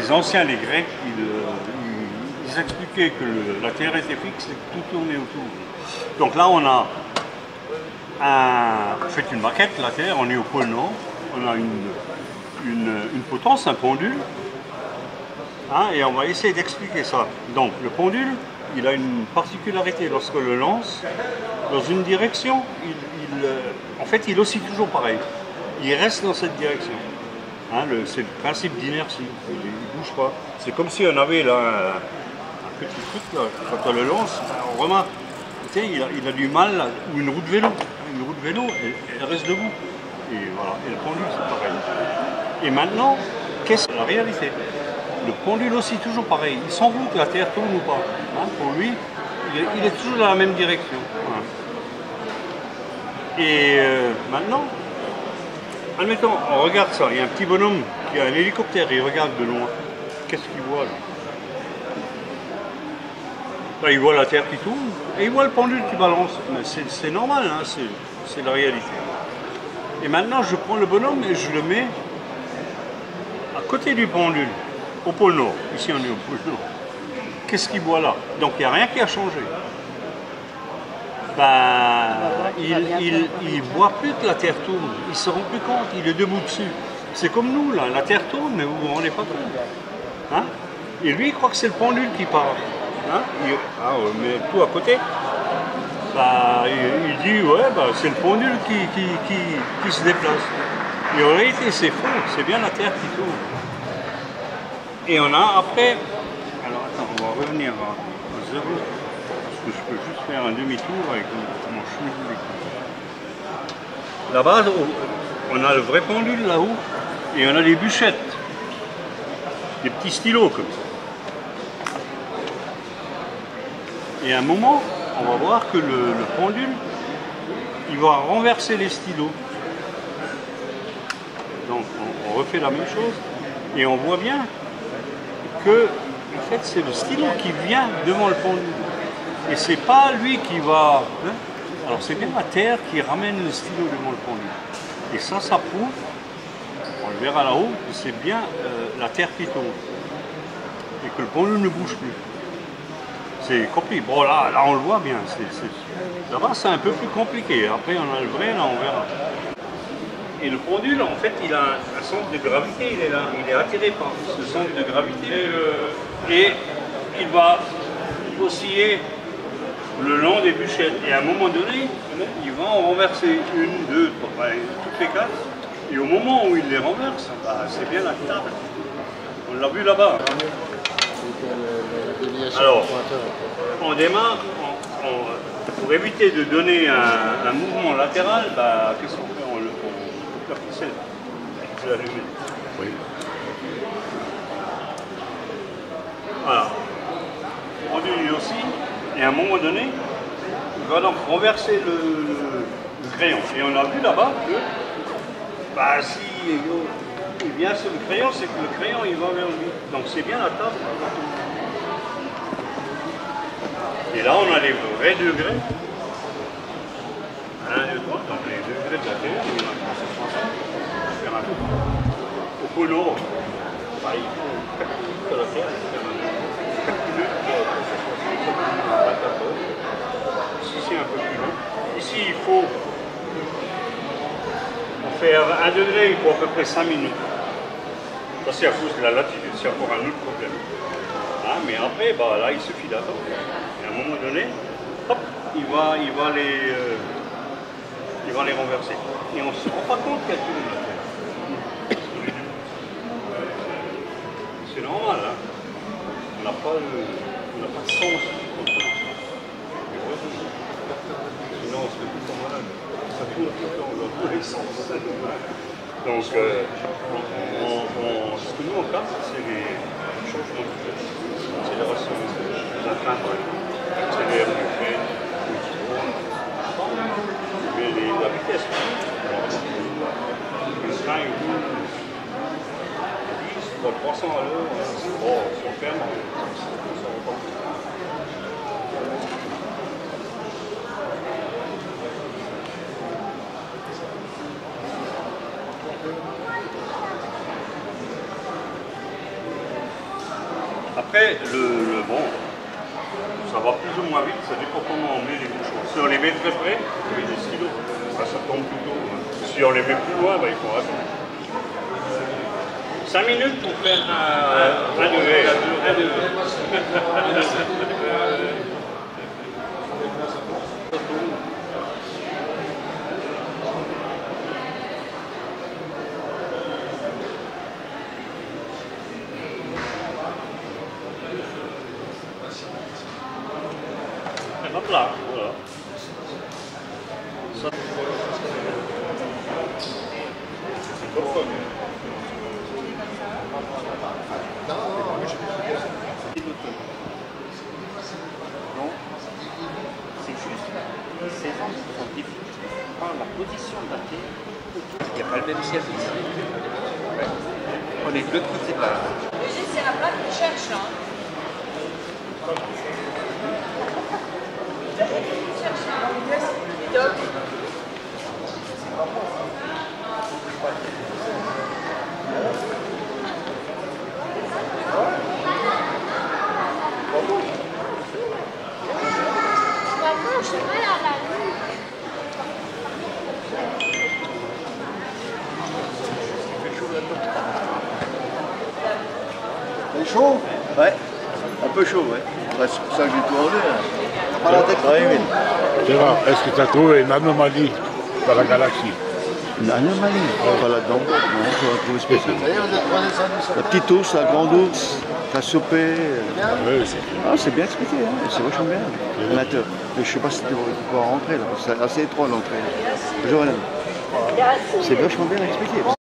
les anciens, les Grecs, ils expliquaient que la Terre était fixe et que tout tournait autour. Donc là, on a fait une maquette, la Terre, on est au pôle Nord, on a une potence, un pendule, hein, et on va essayer d'expliquer ça. Donc le pendule, il a une particularité, lorsqu'on le lance dans une direction, en fait il oscille toujours pareil, il reste dans cette direction. Hein, c'est le principe d'inertie, il ne bouge pas. C'est comme si on avait là un petit truc, là, quand on le lance, on remarque, il a du mal, là, ou une roue de vélo. Une roue de vélo, elle reste debout. Et voilà, et le pendule, c'est pareil. Et maintenant, qu'est-ce que la réalité? Le pendule aussi toujours pareil. Il s'en fout que la Terre tourne ou pas. Hein, pour lui, il est toujours dans la même direction. Voilà. Et maintenant, admettons, on regarde ça. Il y a un petit bonhomme qui a un hélicoptère, il regarde de loin. Qu'est-ce qu'il voit, lui? Là, il voit la Terre qui tourne et il voit le pendule qui balance. Mais c'est normal, hein, c'est la réalité. Et maintenant, je prends le bonhomme et je le mets à côté du pendule, au pôle Nord. Ici, on est au pôle Nord. Qu'est-ce qu'il voit là? Donc, il n'y a rien qui a changé. Ben, il ne voit plus que la Terre tourne. Il ne se rend plus compte. Il est debout dessus. C'est comme nous, là. La Terre tourne, mais vous ne vous rendez pas compte. Hein? Et lui, il croit que c'est le pendule qui part. Hein? Mais tout à côté, bah, il dit ouais, bah, c'est le pendule qui se déplace. Et en réalité, c'est faux, c'est bien la Terre qui tourne. Et on a après, alors attends, on va revenir à 0, parce que je peux juste faire un demi-tour avec mon chemin. Là-bas, on a le vrai pendule là-haut, et on a des bûchettes, des petits stylos comme ça. Et à un moment, on va voir que le pendule, il va renverser les stylos. Donc on refait la même chose et on voit bien que en fait, c'est le stylo qui vient devant le pendule. Et c'est pas lui qui va... Hein? Alors c'est bien la Terre qui ramène le stylo devant le pendule. Et ça prouve, on le verra là-haut, que c'est bien la Terre qui tourne. Et que le pendule ne bouge plus. C'est compliqué. Bon, là, on le voit bien. Là-bas, c'est un peu plus compliqué. Après, on a le vrai, là, on verra. Et le pendule, en fait, il a un centre de gravité. Il est là. Il est attiré par ce centre de gravité. Et il va osciller le long des bûchettes. Et à un moment donné, il va en renverser une, deux, trois, toutes les quatre. Et au moment où il les renverse, bah, c'est bien la table. On l'a vu là-bas. Alors, on démarre, pour éviter de donner un mouvement latéral, bah, qu'est-ce qu'on fait? On coupe la ficelle. Je vais l'allumer. Oui. Voilà. On continue aussi, et à un moment donné, il va donc renverser le crayon. Et on a vu là-bas que, bah, si il vient sur le crayon, c'est que le crayon il va vers lui. Donc c'est bien la table. Et là, on a les vrais degrés. 1, 2, 3, donc les degrés de la Terre, il y en a 360. Au pôle Nord, bah, il faut la Terre, ici, c'est un peu plus long. Ici, il faut faire 1 degré, il faut à peu près 5 minutes. Ça, c'est à cause de la latitude, c'est encore un autre problème. Hein, mais après, bah, là, il suffit d'attendre. Et à un moment donné, hop, il va les renverser. Et on ne se rend pas compte qu'elle tourne la Terre. C'est normal, hein. On n'a pas de sens contre ça. Sinon, on se fait tout le temps malade. Ça tourne tout le temps dans tous les sens. Donc, ce que nous on capte, c'est les changements de vitesse, l'accélération, les atteintes, accélère, mais la vitesse, le train il roule 10, 300 à l'heure, bon, si on ferme, on s'en rend pas. Après, bon, ça va plus ou moins vite, ça dépend comment on met les bouchons. Si on les met très près, oui, des stylos, ça tombe plus tôt. Si on les met plus loin, il faut attendre. 5 minutes pour faire un degré. Hop là, voilà. Ça... Non, c'est juste ces angles sont différents par la position de la Terre. Il n'y a pas le même ciel ici. Ouais. On est de l'autre côté de la... C'est la plaque qui cherche, hein. Donc, je suis mal à la nuit. C'est chaud? Ouais, un peu chaud, ouais. C'est pour ça que j'ai tout enlevé. T'as pas la tête C'est rare. Est-ce que tu as trouvé une anomalie dans la galaxie? Une anomalie? Pas là-dedans. Non, je l'ai trouvé spécial. La petite ours, la grande ours, la sopée. Oui, Ah, c'est bien expliqué, hein. C'est vachement bien. L'intérieur. Je sais pas si tu vas rentrer là. C'est assez étroit l'entrée. C'est vachement bien expliqué.